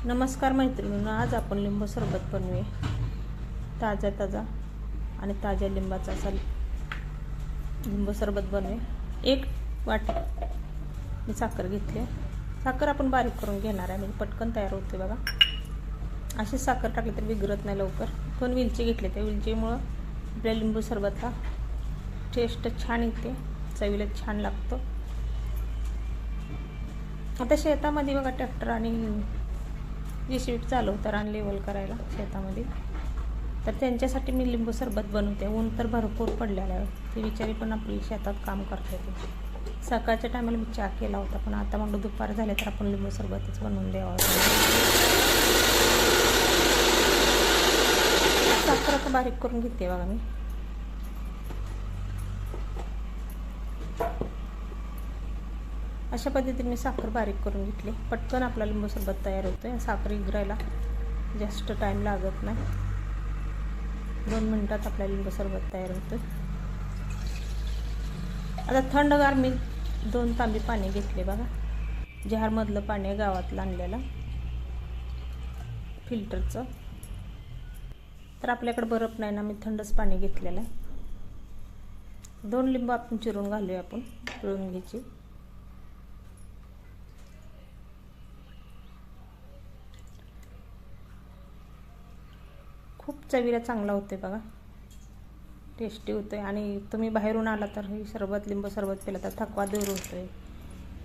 नमस्कार मैत्रिणींनो, आज आपण लिंबू सरबत बनवूया। ताजा आणि ताज्या लिंबाचा असा लिंबू सरबत बनवूया। 1 वाटी मी साखर घेतली। साखर आपण बारीक करून घेणार आहे, म्हणजे पटकन तयार होते बघा। अशी साखर टाकली तर विघरत नाही लवकर। 2 वेलची घेतले, त्या वेलचीमुळे आपल्या लिंबू सरबतला टेस्ट छान येते, चवीला छान लागतो। आता शेतामध्ये बघा ट्रॅक्टर आणि JCB चालवतात आणि लेवल करायला शेतामध्ये, तर त्यांच्यासाठी मी लिंबू सरबत बनवते। ऊन तर भरपूर पडलेलं आहे, ते बिचारी पण आपली शेतात काम करतात। सकाळच्या टायमाला मी चहा केला होता, पण आता मग दुपार झाले तर आपण लिंबू सरबतच बनवून द्यावं। साखर आता बारीक करून घेते बघा मी। अशा पद्धतीने मी साखर बारीक करून घेतली। पटकन आपला लिंबू सरबत तयार होतोय। साखर विघरायला जास्त टाइम लागत नाही, 2 मिनिटात आपला लिंबू सरबत तयार होतोय। आता थंडगार मी 2 तांबे पाणी घेतले बघा। जहारमधलं पाणी आहे, गावातलं आणलेलं फिल्टरचं। तर आपल्याकडे बर्फ नाही ना, मी थंडच पाणी घेतलेलं आहे। 2 लिंबू आपण चिरून घालूया, आपण पिळून घ्यायची। खूप चवीला चांगला होते बघा, टेस्टी होते। आणि तुम्ही बाहेरून आला तर ही सरबत लिंबू सरबत पिला तर थकवा दूर होतोय।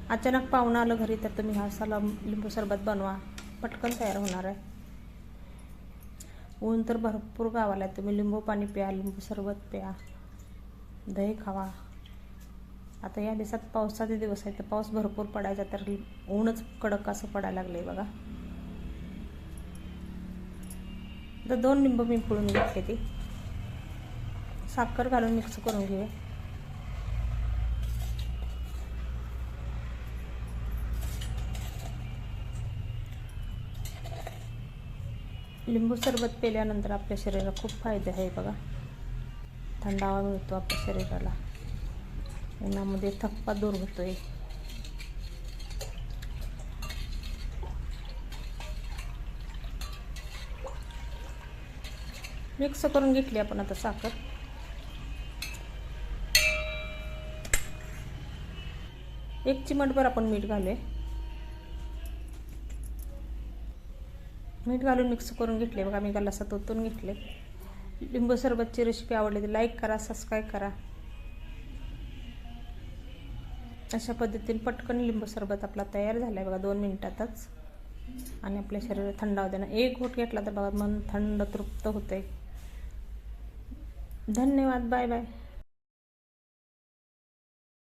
अचानक पाहुणं आलं घरी तर तुम्ही हा साला लिंबू सरबत बनवा, पटकन तयार होणार आहे। ऊन तर भरपूर गावाला आहे, तुम्ही लिंबू पाणी प्या, लिंबू सरबत प्या, दही खावा। आता या दिवसात पावसाचे दिवस आहे, तर पाऊस भरपूर पडायचा, तर ऊनच कडक असं पडायला लागले बघा। तर 2 लिंबू मी पिळून घेतले, ती साखर घालून मिक्स करून घेऊया। लिंबू सरबत पिल्यानंतर आपल्या शरीराला खूप फायदे आहे बघा। थंडावा मिळतो आपल्या शरीराला, उन्हामध्ये थकवा दूर होतोय। मिक्स करून घेतली आपण आता साखर। एक चिमटभर आपण मीठ घालूया। मीठ घालून मिक्स करून घेतले बघा। मी गलासात ओतून घेतले। लिंबू सरबतची रेसिपी आवडली तर लाईक करा, सबस्क्राईब करा। अशा पद्धतीने पटकन लिंबू सरबत आपला तयार झालाय बघा, 2 मिनिटातच। आणि आपल्या शरीराला थंडावा देणं। 1 घोट घेतला तर बघा मन थंड तृप्त होते। धन्यवाद, बाय बाय।